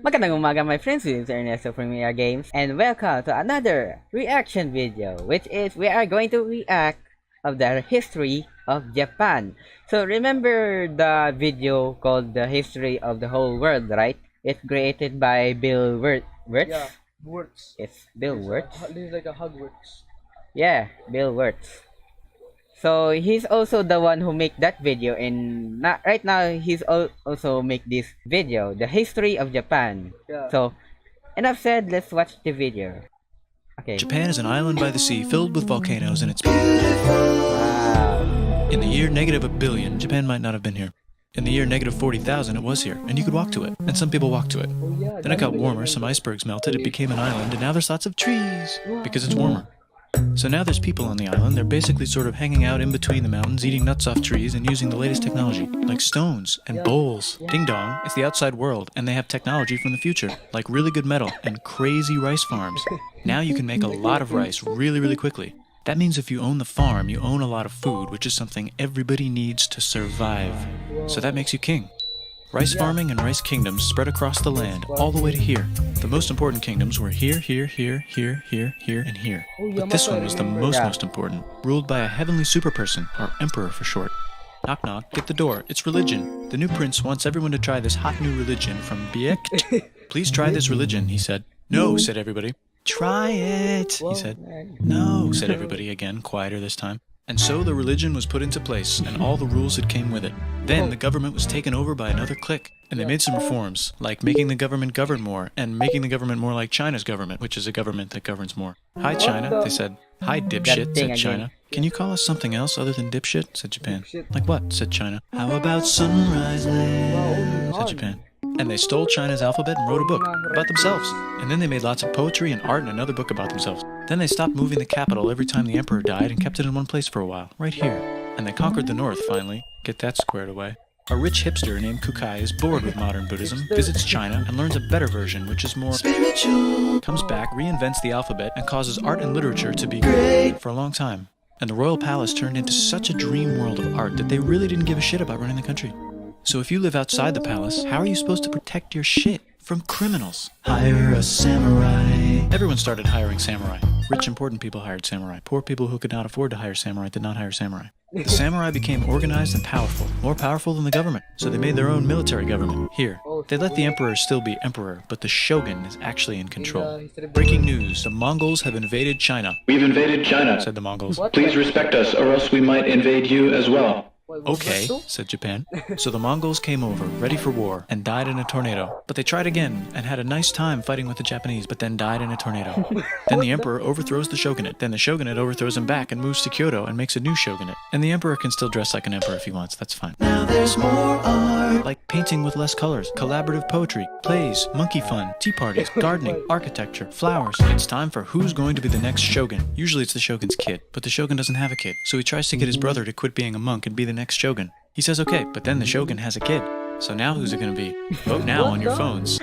Magandang umaga my friends, this is Ernesto from Games and welcome to another reaction video, which is we are going to react of the history of Japan. So remember the video called The History of the Whole World, right? It's created by Bill Wirtz? Yeah, words. It's Bill Wirtz? This is like a hug words. Yeah, Bill Wirtz. So he's also the one who make that video, and right now he's also make this video, The History of Japan. Yeah. So enough said, let's watch the video. Okay. Japan is an island by the sea filled with volcanoes and it's Wow. in the year -1 billion, Japan might not have been here. In the year -40,000, it was here, and you could walk to it, and some people walked to it. Oh yeah. Then it got warmer, some icebergs melted, it became an island, and now there's lots of trees, because it's warmer. So now there's people on the island, they're basically sort of hanging out in between the mountains, eating nuts off trees, and using the latest technology, like stones and bowls. Ding dong, it's the outside world, and they have technology from the future, like really good metal and crazy rice farms. Now you can make a lot of rice really, really quickly. That means if you own the farm, you own a lot of food, which is something everybody needs to survive. So that makes you king. Rice farming and rice kingdoms spread across the land, all the way to here. The most important kingdoms were here, here, here, here, here, here, and here. But this one was the most important, ruled by a heavenly superperson, or emperor for short. Knock knock, get the door, it's religion. The new prince wants everyone to try this hot new religion from Biek. Please try this religion, he said. No, said everybody. Try it, he said. No, said everybody again, quieter this time. And so the religion was put into place, and all the rules that came with it. Then the government was taken over by another clique, and they made some reforms, like making the government govern more, and making the government more like China's government, which is a government that governs more. Hi, China, they said. Hi, dipshit, said China. Can you call us something else other than dipshit, said Japan. Like what, said China. How about sunrise land, said Japan. And they stole China's alphabet and wrote a book about themselves. And then they made lots of poetry and art and another book about themselves. Then they stopped moving the capital every time the emperor died and kept it in one place for a while, right here. And they conquered the north finally. Get that squared away. A rich hipster named Kukai is bored with modern Buddhism, visits China, and learns a better version, which is more spiritual. Comes back, reinvents the alphabet, and causes art and literature to be great for a long time. And the royal palace turned into such a dream world of art that they really didn't give a shit about running the country. So if you live outside the palace, how are you supposed to protect your shit from criminals? Hire a samurai. Everyone started hiring samurai. Rich, important people hired samurai. Poor people who could not afford to hire samurai did not hire samurai. The samurai became organized and powerful, more powerful than the government. So they made their own military government. Here, they let the emperor still be emperor, but the shogun is actually in control. Breaking news, the Mongols have invaded China. We've invaded China, Said the Mongols. Please respect us, or else we might invade you as well. Okay, said Japan. So the Mongols came over, ready for war, and died in a tornado. But they tried again, and had a nice time fighting with the Japanese, but then died in a tornado. Then the emperor overthrows the shogunate. Then the shogunate overthrows him back and moves to Kyoto and makes a new shogunate. And the emperor can still dress like an emperor if he wants, that's fine. Now there's more art. Like painting with less colors, collaborative poetry, plays, monkey fun, tea parties, gardening, architecture, flowers. It's time for who's going to be the next shogun. Usually it's the shogun's kid, but the shogun doesn't have a kid. So he tries to get his brother to quit being a monk and be the next shogun. He says okay, but then the shogun has a kid. So now who's it gonna be? Vote now on your phones.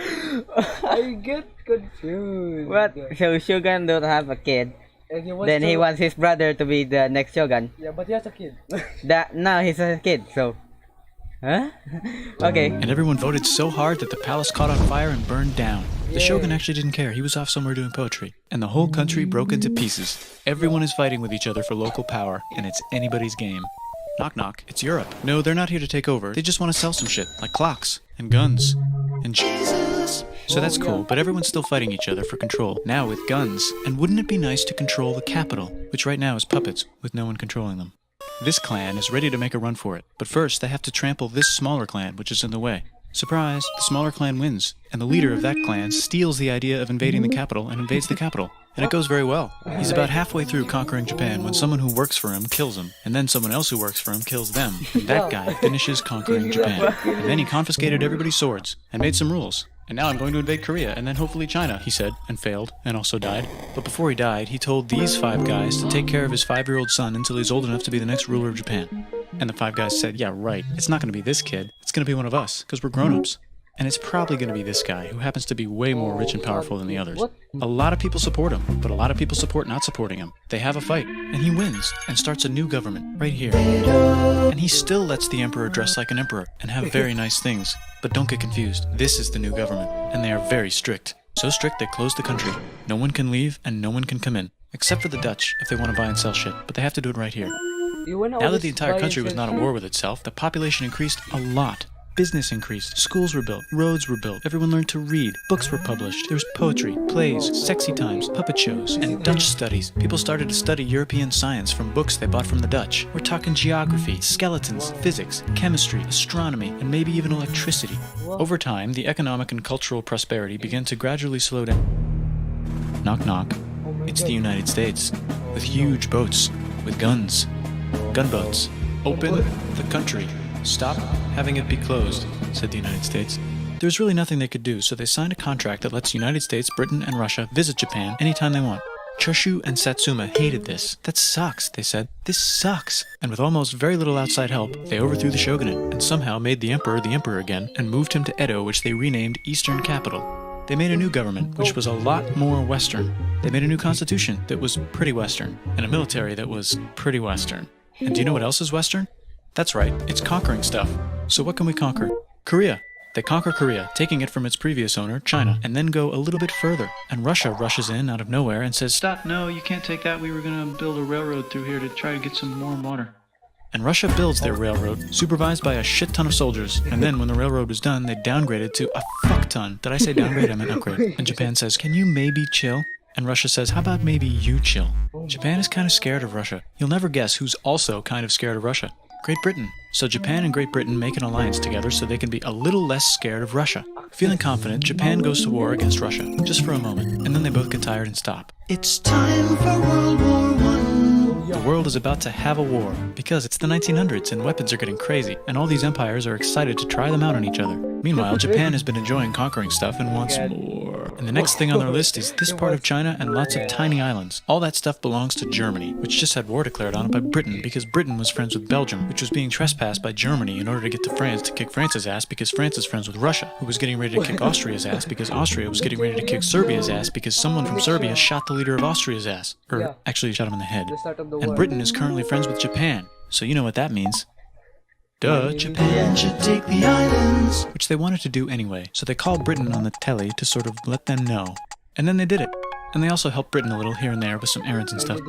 I get confused. What? So Shogun don't have a kid. And Then he wants his brother to be the next Shogun. Yeah, but he has a kid. Now he's a kid, so... Huh? Okay. And everyone voted so hard that the palace caught on fire and burned down. The shogun actually didn't care, he was off somewhere doing poetry. And the whole country broke into pieces. Everyone is fighting with each other for local power, and it's anybody's game. Knock knock, it's Europe. No, they're not here to take over. They just want to sell some shit, like clocks, and guns, and Jesus. So that's cool, but everyone's still fighting each other for control, now with guns. And wouldn't it be nice to control the capital, which right now is puppets, with no one controlling them? This clan is ready to make a run for it, but first they have to trample this smaller clan, which is in the way. Surprise, the smaller clan wins, and the leader of that clan steals the idea of invading the capital and invades the capital. And it goes very well. He's about halfway through conquering Japan when someone who works for him kills him, and then someone else who works for him kills them, and that guy finishes conquering Japan. And then he confiscated everybody's swords, and made some rules. And now I'm going to invade Korea, and then hopefully China, he said, and failed, and also died. But before he died, he told these 5 guys to take care of his 5-year-old son until he's old enough to be the next ruler of Japan. And the 5 guys said, yeah, right, it's not going to be this kid, it's going to be one of us, because we're grown-ups. And it's probably going to be this guy, who happens to be way more rich and powerful than the others. What? A lot of people support him, but a lot of people support not supporting him. They have a fight, and he wins, and starts a new government, right here. And he still lets the emperor dress like an emperor, and have very nice things. But don't get confused, this is the new government, and they are very strict. So strict they closed the country. No one can leave, and no one can come in. Except for the Dutch, if they want to buy and sell shit, but they have to do it right here. Now that the entire country was not at war with itself, the population increased a lot. Business increased, schools were built, roads were built, everyone learned to read, books were published, there was poetry, plays, sexy times, puppet shows, and Dutch studies. People started to study European science from books they bought from the Dutch. We're talking geography, skeletons, physics, chemistry, astronomy, and maybe even electricity. Over time, the economic and cultural prosperity began to gradually slow down. Knock knock. It's the United States, with huge boats, with guns. Gunboats. Open the country. Stop having it be closed, said the United States. There was really nothing they could do, so they signed a contract that lets the United States, Britain, and Russia visit Japan anytime they want. Choshu and Satsuma hated this. That sucks, they said. This sucks. And with almost very little outside help, they overthrew the shogunate and somehow made the emperor again and moved him to Edo, which they renamed Eastern Capital. They made a new government, which was a lot more Western. They made a new constitution that was pretty Western, and a military that was pretty Western. And do you know what else is Western? That's right, it's conquering stuff. So what can we conquer? Korea. They conquer Korea, taking it from its previous owner, China, and then go a little bit further. And Russia rushes in out of nowhere and says, "Stop, no, you can't take that. We were going to build a railroad through here to try to get some warm water." And Russia builds their railroad, supervised by a shit ton of soldiers. And then when the railroad was done, they downgraded to a fuck ton. Did I say downgrade? I meant upgrade. And Japan says, "Can you maybe chill?" And Russia says, "How about maybe you chill?" Japan is kind of scared of Russia. You'll never guess who's also kind of scared of Russia. Great Britain. So Japan and Great Britain make an alliance together so they can be a little less scared of Russia. Feeling confident, Japan goes to war against Russia, just for a moment, and then they both get tired and stop. It's time for World War I. The world is about to have a war, because it's the 1900s and weapons are getting crazy, and all these empires are excited to try them out on each other. Meanwhile, Japan has been enjoying conquering stuff and wants more. And the next thing on their list is this part of China and lots of tiny islands. All that stuff belongs to Germany, which just had war declared on it by Britain because Britain was friends with Belgium, which was being trespassed by Germany in order to get to France to kick France's ass because France is friends with Russia, who was getting ready to kick Austria's ass because Austria was getting ready to kick Serbia's ass because someone from Serbia shot the leader of Austria's ass. Or actually shot him in the head. And Britain is currently friends with Japan, so you know what that means. Duh, Japan should take the islands. Which they wanted to do anyway, so they called Britain on the telly to sort of let them know. And then they did it. And they also helped Britain a little here and there with some errands and stuff.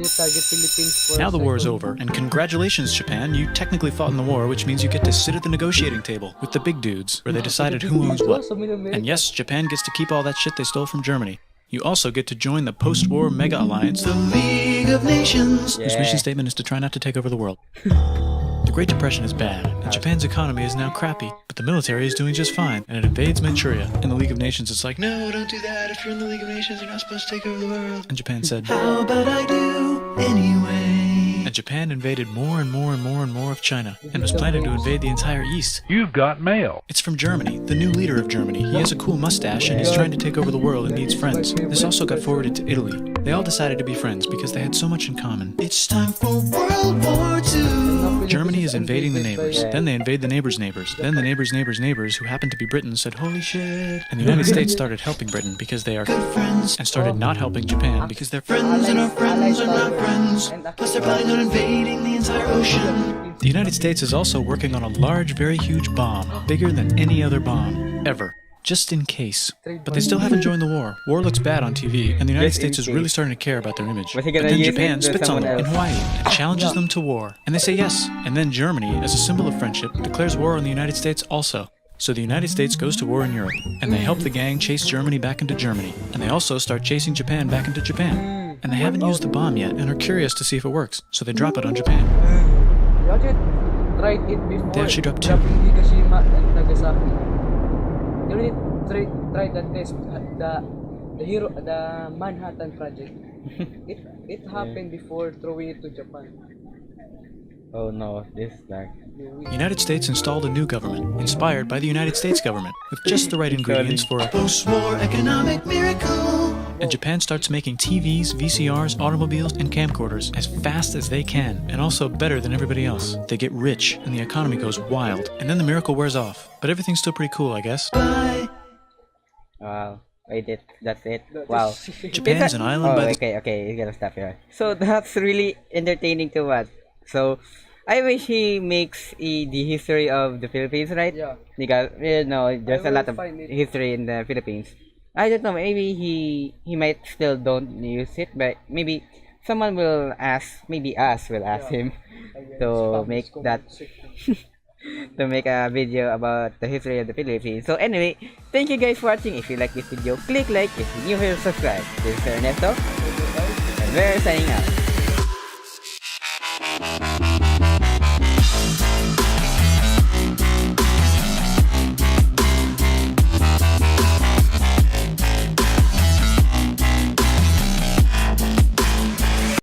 Now the war is over, and congratulations, Japan, you technically fought in the war, which means you get to sit at the negotiating table with the big dudes, where they decided who owns what. And yes, Japan gets to keep all that shit they stole from Germany. You also get to join the post-war mega alliance, the League of Nations, whose mission statement is to try not to take over the world. The Great Depression is bad, and Japan's economy is now crappy, but the military is doing just fine, and it invades Manchuria. In the League of Nations, it's like, no, don't do that. If you're in the League of Nations, you're not supposed to take over the world. And Japan said, how about I do anyway? And Japan invaded more and more and more and more of China, and was planning to invade the entire East. You've got mail. It's from Germany, the new leader of Germany. He has a cool mustache, and he's trying to take over the world and needs friends. This also got forwarded to Italy. They all decided to be friends because they had so much in common. It's time for World War II. Germany is invading the neighbors. Then they invade the neighbors' neighbors. Then the neighbors' neighbors' neighbors, who happened to be Britain, said, holy shit. And the United States started helping Britain because they are good friends, and started not helping Japan because they're friends and our friends are not friends. Plus they're planning on invading the entire ocean. The United States is also working on a large, very huge bomb, bigger than any other bomb, ever. Just in case. But they still haven't joined the war. War looks bad on TV, and the United States is really starting to care about their image. But then Japan spits on them in Hawaii and challenges them to war. And they say yes. And then Germany, as a symbol of friendship, declares war on the United States also. So the United States goes to war in Europe, and they help the gang chase Germany back into Germany. And they also start chasing Japan back into Japan. And they haven't used the bomb yet, and are curious to see if it works. So they drop it on Japan. Tried it before. They actually dropped two. Dropping Hiroshima and Nagasaki. You already tried that test, the Manhattan Project. it happened before throwing it to Japan. Oh no, this is like... The United States installed a new government, inspired by the United States government, with just the right ingredients for a post-war economic miracle. And Japan starts making TVs, VCRs, automobiles, and camcorders as fast as they can, and also better than everybody else. They get rich, and the economy goes wild, and then the miracle wears off. But everything's still pretty cool, I guess. By Wait, that's it. That Wow. is- Japan is an island Oh, by the okay, you gotta stop here. So that's really entertaining to watch. So I wish he makes the history of the Philippines, right? Yeah. Because there's a will lot of find it. history in the Philippines. I don't know, maybe he might still don't use it, but maybe someone will ask, maybe us will ask Yeah. him I guess to spam make is that common. to make a video about the history of the Philippines. So anyway, thank you guys for watching. If you like this video, click like. If you're new here, subscribe. This is Ernesto, and we're signing out.